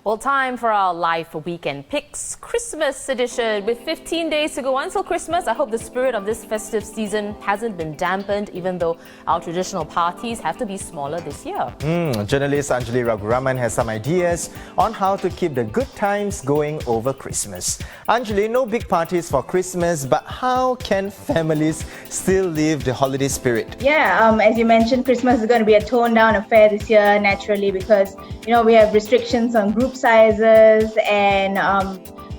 Well, time for our live weekend picks, Christmas edition. With 15 days to go until Christmas, I hope the spirit of this festive season hasn't been dampened, even though our traditional parties have to be smaller this year. Journalist Anjali Raguraman has some ideas on how to keep the good times going over Christmas. Anjali, no big parties for Christmas, but how can families still live the holiday spirit? Yeah, as you mentioned, Christmas is going to be a toned down affair this year, naturally, because we have restrictions on group sizes, and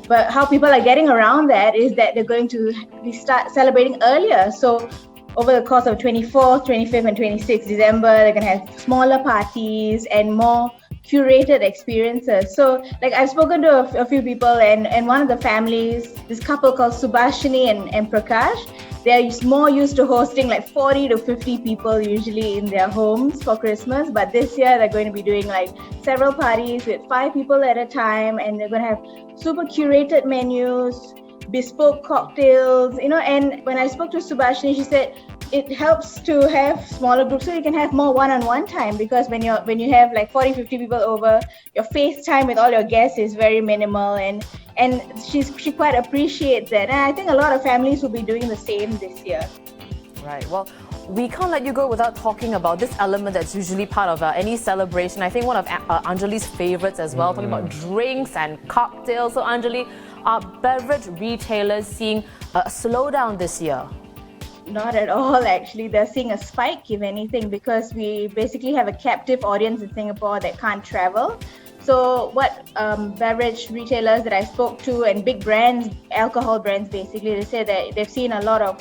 but how people are getting around that is that they're going to start celebrating earlier. So over the course of 24th, 25th and 26th December, they're going to have smaller parties and more curated experiences. So I've spoken to a few people, and one of the families, this couple called Subhashini and Prakash, they're more used to hosting 40 to 50 people usually in their homes for Christmas. But this year they're going to be doing several parties with 5 people at a time, and they're going to have super curated menus, bespoke cocktails, and when I spoke to Subhashini, she said it helps to have smaller groups so you can have more one-on-one time, because when you have 40, 50 people over, your face time with all your guests is very minimal, and she quite appreciates that. And I think a lot of families will be doing the same this year. Right. Well, we can't let you go without talking about this element that's usually part of any celebration. I think one of Anjali's favorites as well, talking about drinks and cocktails. So Anjali, are beverage retailers seeing a slowdown this year? Not at all, actually. They're seeing a spike, if anything, because we basically have a captive audience in Singapore that can't travel. So what beverage retailers that I spoke to, and big brands, alcohol brands basically, they say that they've seen a lot of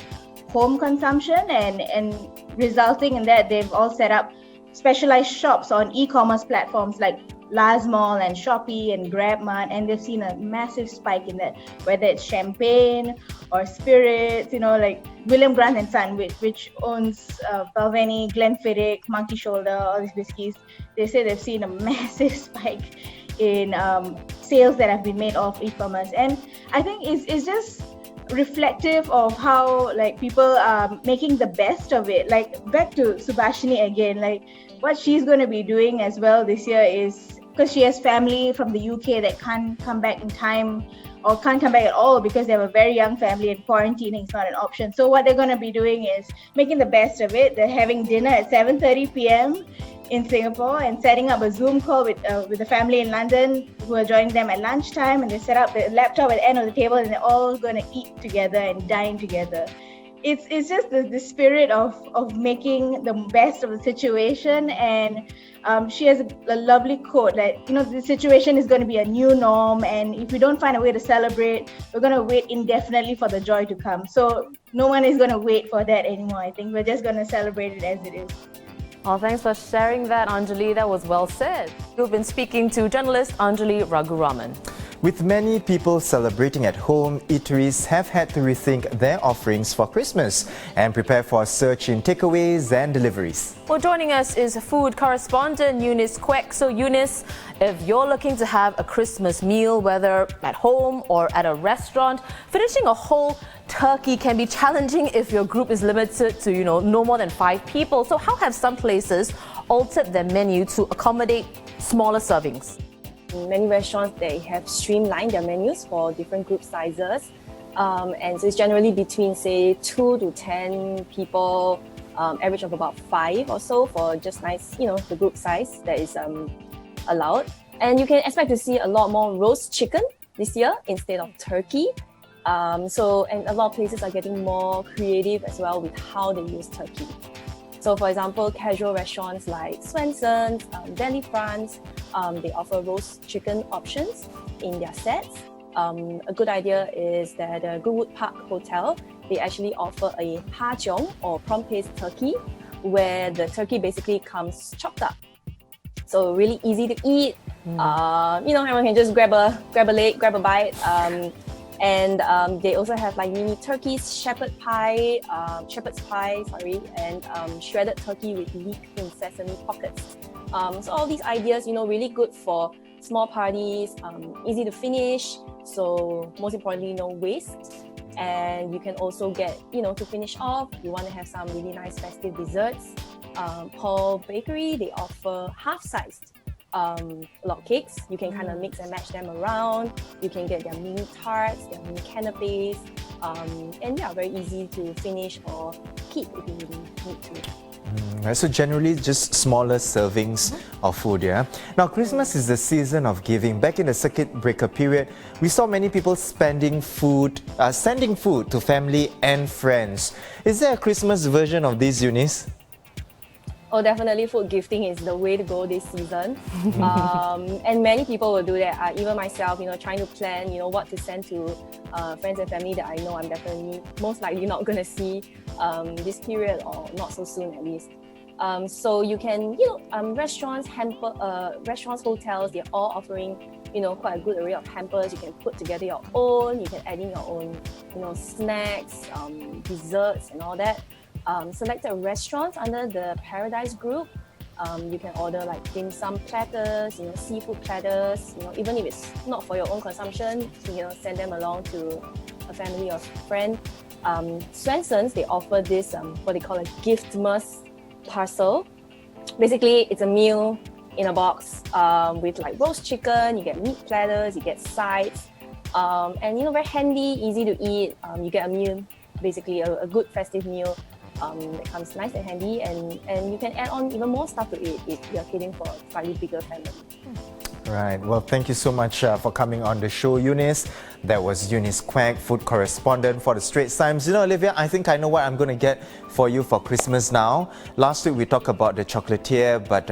home consumption, and resulting in that they've all set up specialized shops on e-commerce platforms like Lazmall and Shopee and GrabMart, and they've seen a massive spike in that, whether it's champagne or spirits, like William Grant & Son, which owns Balvenie, Glenfiddich, Monkey Shoulder, all these whiskeys. They say they've seen a massive spike in sales that have been made off e-commerce. And I think it's just reflective of how people are making the best of it. Back to Subhashini again, what she's going to be doing as well this year is, because she has family from the UK that can't come back in time or can't come back at all because they have a very young family and quarantining is not an option. So what they're going to be doing is making the best of it. They're having dinner at 7:30 p.m. in Singapore and setting up a Zoom call with the family in London who are joining them at lunchtime, and they set up the laptop at the end of the table, and they're all going to eat together and dine together. It's just the spirit of making the best of the situation. And she has a lovely quote that, the situation is going to be a new norm, and if we don't find a way to celebrate, we're going to wait indefinitely for the joy to come. So no one is going to wait for that anymore. I think we're just going to celebrate it as it is. Well, thanks for sharing that, Anjali. That was well said. You've been speaking to journalist Anjali Raguraman. With many people celebrating at home, eateries have had to rethink their offerings for Christmas and prepare for a surge in takeaways and deliveries. Well, joining us is food correspondent Eunice Quek. So Eunice, if you're looking to have a Christmas meal, whether at home or at a restaurant, finishing a whole turkey can be challenging if your group is limited to, no more than 5 people. So how have some places altered their menu to accommodate smaller servings? Many restaurants, they have streamlined their menus for different group sizes. And so it's generally between, say, 2 to 10 people, average of about 5 or so for just nice, the group size that is allowed. And you can expect to see a lot more roast chicken this year instead of turkey. And a lot of places are getting more creative as well with how they use turkey. So for example, casual restaurants like Swenson's, Deli France, they offer roast chicken options in their sets. A good idea is that the Goodwood Park Hotel, they actually offer a pa cheong or prawn paste turkey, where the turkey basically comes chopped up. So really easy to eat. Everyone can just grab a leg, grab a bite. And they also have mini turkeys, shepherd's pie, and shredded turkey with leek in sesame pockets. So all these ideas, really good for small parties, easy to finish. So most importantly, no waste. And you can also get, to finish off, you want to have some really nice festive desserts. Paul Bakery, they offer half-sized log cakes. You can kind of mix and match them around. You can get their mini tarts, their mini canapes, and yeah, very easy to finish or keep if you really need to. Right, so generally just smaller servings of food, yeah? Now Christmas is the season of giving. Back in the circuit breaker period, we saw many people sending food to family and friends. Is there a Christmas version of this, Eunice? Oh, definitely food gifting is the way to go this season. And many people will do that. Even myself, trying to plan, what to send to friends and family that I know I'm definitely most likely not going to see this period, or not so soon at least. So you can, restaurants, hotels, they're all offering, quite a good array of hampers. You can put together your own, you can add in your own, snacks, desserts and all that. Selected restaurants under the Paradise Group. You can order like dim sum platters, seafood platters. Even if it's not for your own consumption, send them along to a family or friend. Swenson's, they offer this what they call a giftmas parcel. Basically, it's a meal in a box with like roast chicken. You get meat platters, you get sides, and very handy, easy to eat. You get a meal, basically a good festive meal. That comes nice and handy, and you can add on even more stuff to it if you're catering for a slightly bigger family. Right. Well, thank you so much for coming on the show, Eunice. That was Eunice Quek, food correspondent for the Straits Times. Olivia, I think I know what I'm going to get for you for Christmas now. Last week we talked about the chocolatier, but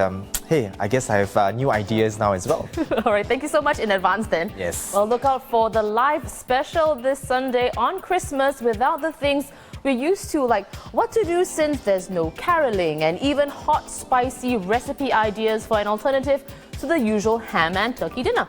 hey, I guess I have new ideas now as well. All right, thank you so much in advance then. Yes. Well, look out for the live special this Sunday on Christmas without the things we're used to, like what to do since there's no caroling, and even hot, spicy recipe ideas for an alternative to the usual ham and turkey dinner.